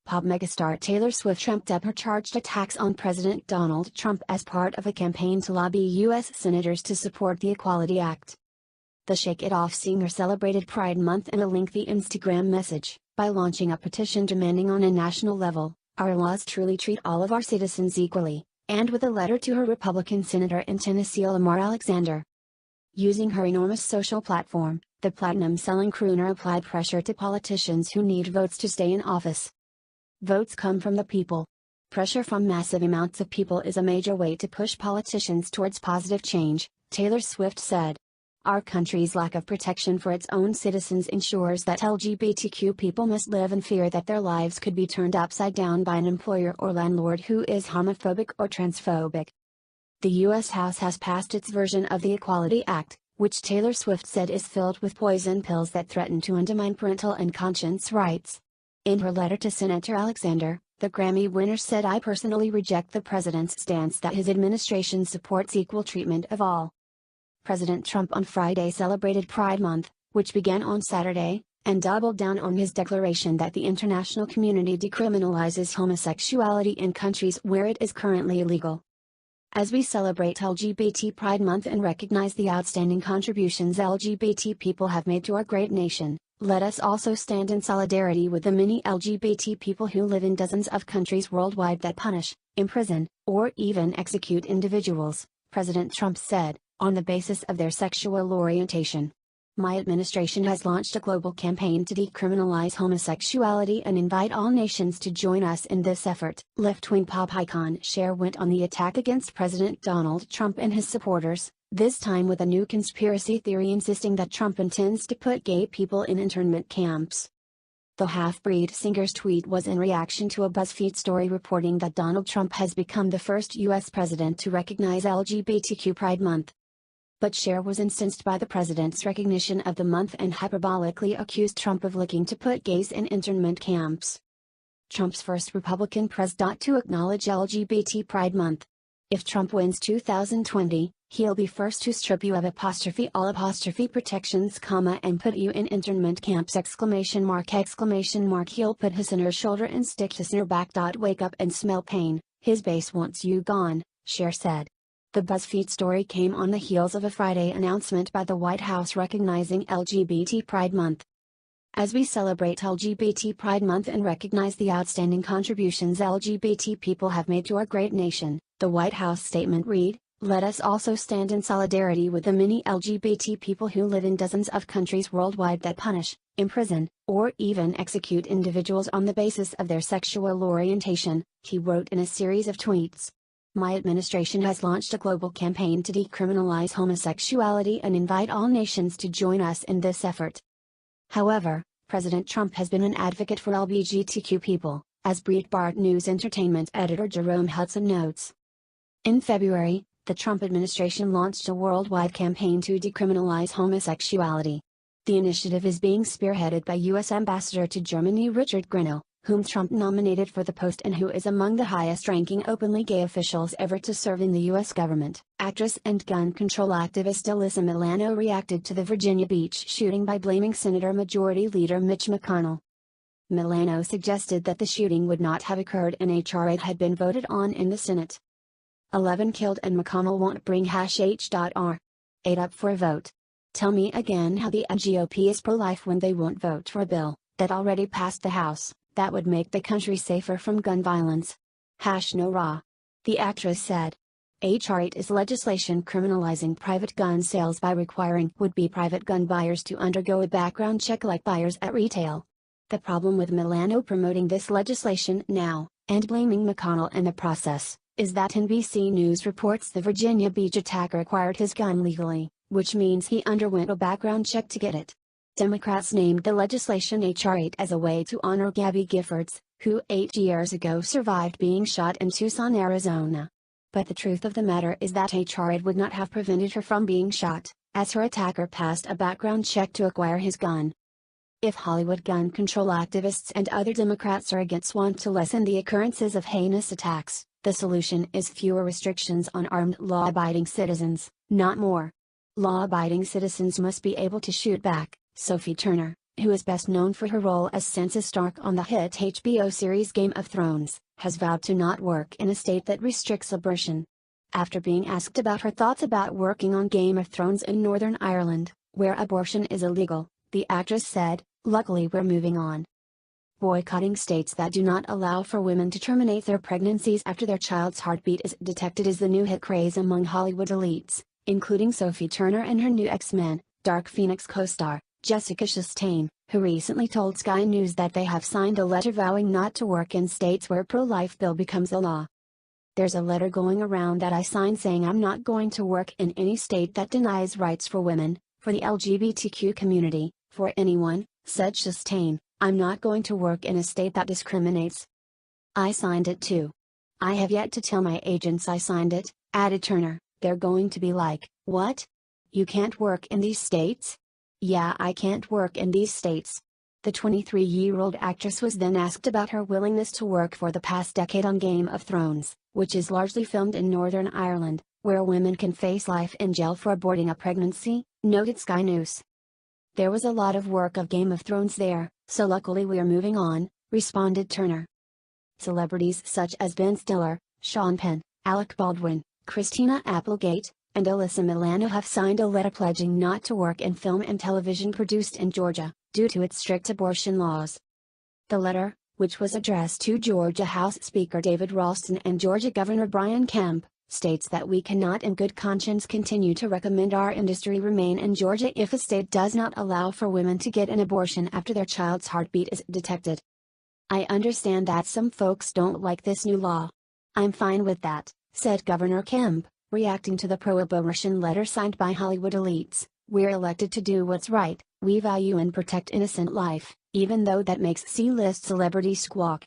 Pop megastar Taylor Swift trumped up her charged attacks on President Donald Trump as part of a campaign to lobby U.S. senators to support the Equality Act. The Shake It Off singer celebrated Pride Month in a lengthy Instagram message, by launching a petition demanding on a national level, "Our laws truly treat all of our citizens equally," and with a letter to her Republican Senator in Tennessee Lamar Alexander. Using her enormous social platform, the platinum-selling crooner applied pressure to politicians who need votes to stay in office. Votes come from the people. Pressure from massive amounts of people is a major way to push politicians towards positive change, Taylor Swift said. Our country's lack of protection for its own citizens ensures that LGBTQ people must live in fear that their lives could be turned upside down by an employer or landlord who is homophobic or transphobic. The U.S. House has passed its version of the Equality Act, which Taylor Swift said is filled with poison pills that threaten to undermine parental and conscience rights. In her letter to Senator Alexander, the Grammy winner said, "I personally reject the president's stance that his administration supports equal treatment of all." President Trump on Friday celebrated Pride Month, which began on Saturday, and doubled down on his declaration that the international community decriminalizes homosexuality in countries where it is currently illegal. As we celebrate LGBT Pride Month and recognize the outstanding contributions LGBT people have made to our great nation, let us also stand in solidarity with the many LGBT people who live in dozens of countries worldwide that punish, imprison, or even execute individuals, President Trump said, on the basis of their sexual orientation. My administration has launched a global campaign to decriminalize homosexuality and invite all nations to join us in this effort. Left-wing pop icon Cher went on the attack against President Donald Trump and his supporters, this time with a new conspiracy theory insisting that Trump intends to put gay people in internment camps. The half-breed singer's tweet was in reaction to a BuzzFeed story reporting that Donald Trump has become the first U.S. president to recognize LGBTQ Pride Month. But Cher was incensed by the president's recognition of the month and hyperbolically accused Trump of looking to put gays in internment camps. Trump's first Republican president to acknowledge LGBT Pride Month. If Trump wins 2020, he'll be first to strip you of all protections, and put you in internment camps, ! He'll put his in her shoulder and stick his in her back. Wake up and smell pain, his base wants you gone, Cher said. The BuzzFeed story came on the heels of a Friday announcement by the White House recognizing LGBT Pride Month. As we celebrate LGBT Pride Month and recognize the outstanding contributions LGBT people have made to our great nation, the White House statement read, "Let us also stand in solidarity with the many LGBT people who live in dozens of countries worldwide that punish, imprison, or even execute individuals on the basis of their sexual orientation," he wrote in a series of tweets. My administration has launched a global campaign to decriminalize homosexuality and invite all nations to join us in this effort. However, President Trump has been an advocate for LGBTQ people, as Breitbart News entertainment editor Jerome Hudson notes. In February, the Trump administration launched a worldwide campaign to decriminalize homosexuality. The initiative is being spearheaded by U.S. Ambassador to Germany Richard Grenell, whom Trump nominated for the post and who is among the highest-ranking openly gay officials ever to serve in the U.S. government. Actress and gun control activist Alyssa Milano reacted to the Virginia Beach shooting by blaming Senator Majority Leader Mitch McConnell. Milano suggested that the shooting would not have occurred and H.R. 8 had been voted on in the Senate. 11 killed and McConnell won't bring H.R. 8 up for a vote. Tell me again how the GOP is pro-life when they won't vote for a bill that already passed the House that would make the country safer from gun violence. No rah. The actress said. H.R. 8 is legislation criminalizing private gun sales by requiring would-be private gun buyers to undergo a background check like buyers at retail. The problem with Milano promoting this legislation now, and blaming McConnell in the process, is that NBC News reports the Virginia Beach attacker acquired his gun legally, which means he underwent a background check to get it. Democrats named the legislation H.R. 8 as a way to honor Gabby Giffords, who 8 years ago survived being shot in Tucson, Arizona. But the truth of the matter is that H.R. 8 would not have prevented her from being shot, as her attacker passed a background check to acquire his gun. If Hollywood gun control activists and other Democrats or against want to lessen the occurrences of heinous attacks, the solution is fewer restrictions on armed law-abiding citizens, not more. Law-abiding citizens must be able to shoot back, Sophie Turner, who is best known for her role as Sansa Stark on the hit HBO series Game of Thrones, has vowed to not work in a state that restricts abortion. After being asked about her thoughts about working on Game of Thrones in Northern Ireland, where abortion is illegal, the actress said, "Luckily we're moving on." Boycotting states that do not allow for women to terminate their pregnancies after their child's heartbeat is detected is the new hit craze among Hollywood elites, including Sophie Turner and her new X-Men, Dark Phoenix co-star, Jessica Chastain, who recently told Sky News that they have signed a letter vowing not to work in states where pro-life bill becomes a law. "There's a letter going around that I signed saying I'm not going to work in any state that denies rights for women, for the LGBTQ community, for anyone," said Chastain. "I'm not going to work in a state that discriminates. I signed it too. I have yet to tell my agents I signed it," added Turner. "They're going to be like, 'What? You can't work in these states?' Yeah, I can't work in these states." The 23-year-old actress was then asked about her willingness to work for the past decade on Game of Thrones, which is largely filmed in Northern Ireland, where women can face life in jail for aborting a pregnancy, noted Sky News. "There was a lot of work of Game of Thrones there, so luckily we're moving on," responded Turner. Celebrities such as Ben Stiller, Sean Penn, Alec Baldwin, Christina Applegate, and Alyssa Milano have signed a letter pledging not to work in film and television produced in Georgia, due to its strict abortion laws. The letter, which was addressed to Georgia House Speaker David Ralston and Georgia Governor Brian Kemp, states that we cannot in good conscience continue to recommend our industry remain in Georgia if a state does not allow for women to get an abortion after their child's heartbeat is detected. "I understand that some folks don't like this new law. I'm fine with that," said Governor Kemp, reacting to the pro-abortion letter signed by Hollywood elites. "We're elected to do what's right, we value and protect innocent life, even though that makes C-list celebrities squawk."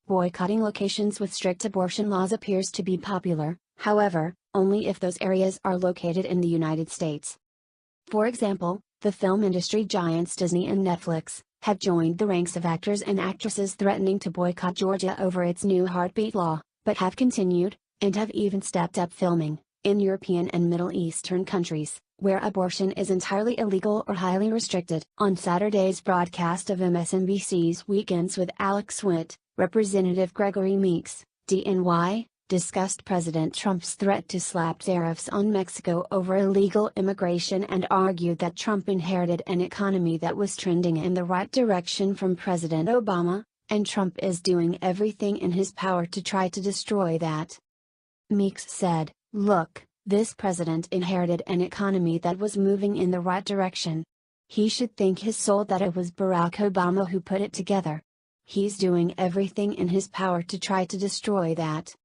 Boycotting locations with strict abortion laws appears to be popular, however, only if those areas are located in the United States. For example, the film industry giants Disney and Netflix have joined the ranks of actors and actresses threatening to boycott Georgia over its new heartbeat law, but have continued, and have even stepped up filming, in European and Middle Eastern countries, where abortion is entirely illegal or highly restricted. On Saturday's broadcast of MSNBC's Weekends with Alex Witt, Representative Gregory Meeks, DNY, discussed President Trump's threat to slap tariffs on Mexico over illegal immigration and argued that Trump inherited an economy that was trending in the right direction from President Obama, and Trump is doing everything in his power to try to destroy that. Meeks said, "Look, this president inherited an economy that was moving in the right direction. He should thank his soul that it was Barack Obama who put it together. He's doing everything in his power to try to destroy that."